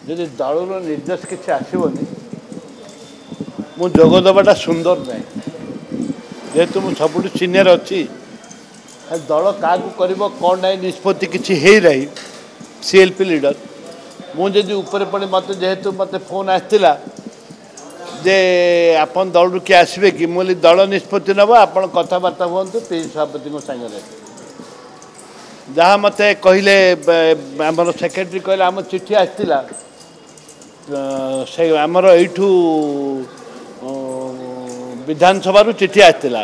जदि दलर निर्देश किसी आसवनी मु जोगदबाटा सुंदर ना जेहेतु मुझे सब सीनियर अच्छी दल क्या कर कौन ना निष्पत्ति किसी है रही सीएलपी लीडर मुझे ऊपर पड़े मत जेहेतु मत फोन आसाला जे आपन दल किए आसवे कि मुझे दल निष्पत्ति नब आप कथबार्ता हूँ पी सभापति सागर जहाँ मत कहले आम सेक्रेटरी कहले आम चिठी आसाला से आमर यू विधानसभा चिठी आसाला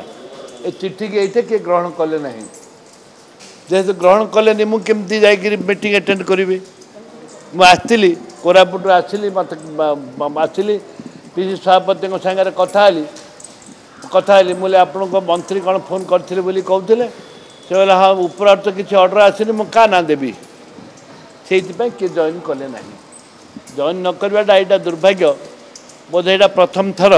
ए चिठी की ये किए ग्रहण कले ना जेहेतु ग्रहण कले मुझे जाकि मीटिंग अटेंड करी मुझे कोरापुट आसली मत आसली पीसी सभापति सागर कथाली मुझे आपण मंत्री कौन फोन करते कहते से बोला हाँ ऊपर तो किसी ऑर्डर आसनी मुझे क्या ना देवी से किए जॉइन कले ना जॉइन न करवाटा यहाँ दुर्भाग्य बोधे यहाँ प्रथम थर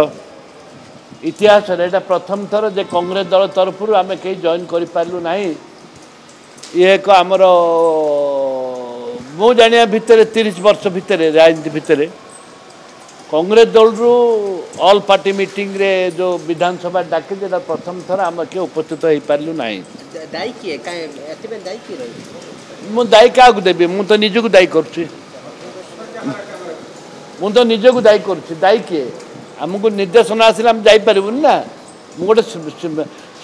इतिहास यहाँ प्रथम थर जे कांग्रेस दल तरफ आम कहीं जॉइन करूँ ना ये एक आमर मु जाना भितर 30 वर्ष भितर राजनीति भितर कांग्रेस दल रु ऑल पार्टी मीटिंग रे जो विधानसभा डाके जेटा प्रथम थर आम किए उपस्थित हो पारू ना मु दायी क्या देवी मु तो निजक दायी कर दायी कर दायी किए आमको निर्देशन आसिले आम जापरूनी ना मु गोटे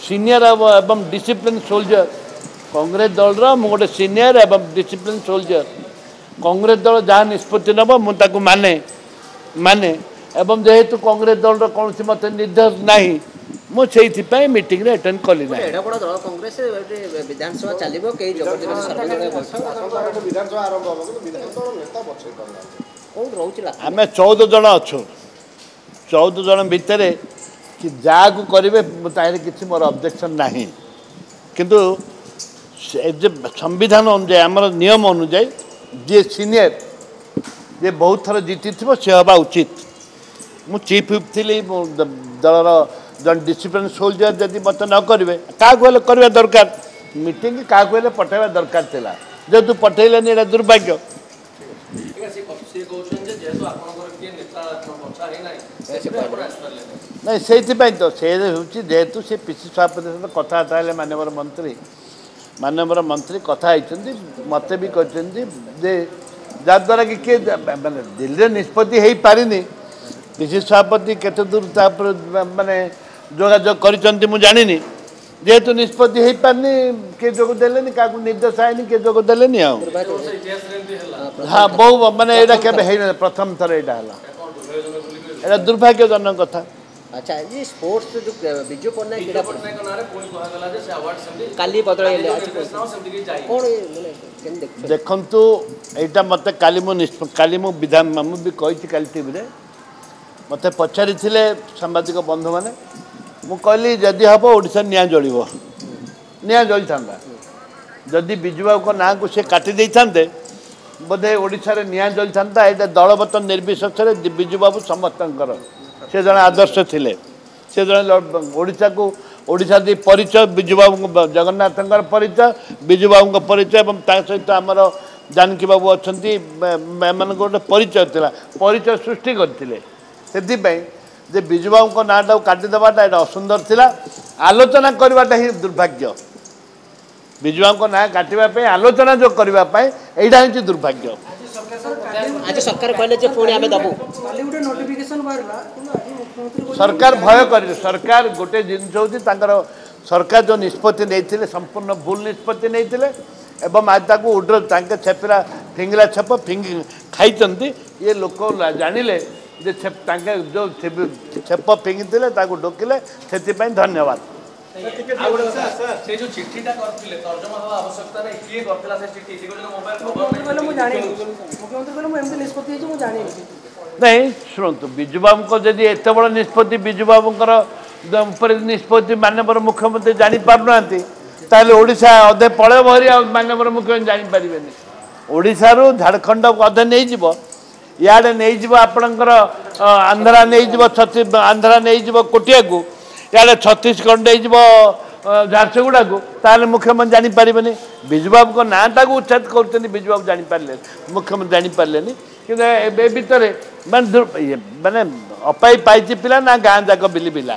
सीनियर एवं डिसिप्लिन सोल्जर कांग्रेस दल रोटे सीनियर एवं डिसिप्लिन सोल्जर कांग्रेस दल जहाँ निष्पत्ति नब मुझे माने माने एवं जेहेतु कांग्रेस दल कौन मत निर्देश ना मुझे मीटिंग रे अटेंड कली ना विधानसभा चलो आम 14 जन अच्छु 14 जन भितर कि जहाँ को करेंगे तार कि मोर ऑब्जेक्शन ना किंतु संविधान अनुजाई आम नियम अनुजाई जी सीनियर जे बहुत थर जीति थी सी हवा उचित मु चीफ व्हिप थी दलर जन डिसिप्लिन सोल्जर जदि मत न करेंगे क्या करवा दरकार मीटिंग क्या पठाइबा दरकार थिला जेतु पठेलनि एटा दुर्भाग्य नहीं से तो से हूँ जेहेतु से पीसी सभापति सहित कथबार्ता माननीय मंत्री कथा मत भी कहते जद्वारा कि किए माने दिल्ली निष्पत्ति हो पारिनी पीसी सभापति केते दूर माने जोगाजोग कर जानी जेहेतु निष्पत्ति हो पारनी किए जोग देले क्या निर्देश आईनी किए जोग देले हाँ बहु माने यहाँ प्रथम थर यहाँ दुर्भाग्यजनक कथा अच्छा ये स्पोर्ट्स जो विजु पन्ना काली बदल देखंतु एटा मते काली मु विधान मु भी कही काली टीवी रे मते पचारि थिले सांबादिक बंधु माने मु कहली जदि हम ओडिशा निया जलिबो निया जलि थांदा जदि बिजुबाबू को ना को से काटी दे थांते बोधे ओडिशा रे निया जलि थांता एटा दलबत निर्विशेष रे बिजुबाबू समस्तंकर से जन आदर्श थिले से जन ओडिशा को ओडिशा दी परिचय बिजुबाबू जगन्नाथ परिचय बिजुबाबू परिचय और सहित आमर जानकी बाबू अच्छा मान गोटे परिचय था परिचय सृष्टि करते से बिजुबाबू नाटा काटिदेवाटा यहाँ असुंदर थिला आलोचना करवाटा ही दुर्भाग्य बिजुबाबू ना काटापी आलोचना जो करने यहाँ हूँ दुर्भाग्य आज सरकार कहले जे पुणी आमे दबु सरकार भय कर सरकार गोटे जिनस होती सरकार जो निष्पत्ति नहीं संपूर्ण भूल निष्पत्ति नहीं एवं आज ताको उड्र छेपरा फिंगला छेप फिंग खाई ये लोक जानिले जे जो छेप फिंगी डोकिले से धन्यवाद से जो चिट्ठीटा करथिले तर्जमा हवा आवश्यकता नै किए करथिला से चिट्ठी से जो मोबाइल खबर मु जानि मुख्यमंत्री कहले मु एमती निष्पत्ति है मु जानि नहीं शुणु बिजुबाबू को जदि एत बड़ निष्पत्ति बिजुबाबूर ऊपर निष्पत्ति माननीय मुख्यमंत्री जानी पारना ताले ओडिशा अधे पळे भरी माननीय मुख्यमंत्री जानी पारिबेनी ओडिशा रु झारखंड अधे नहीं जीवो याडे नहीं जीवो आपणकर आंध्रा नहीं जीवो आंध्रा नहीं जीवो कोटिया को याडे छत्तीसगढ़ नहीं जीवो झारसुगुड़ा को ताले मुख्यमंत्री जानी पारिबेनी बिजुबाबू को नाटा को उच्छेद करछन बिजुबाबू जानी पारले मुख्यमंत्री जानी पारलेनी କିନ୍ତୁ ଏବେ ଭିତରେ ମାନେ ମାନେ ଅପାଇ ପାଇଛି ପିଲା ନା ଗାଁ ଯାକ ବିଲି ପିଲା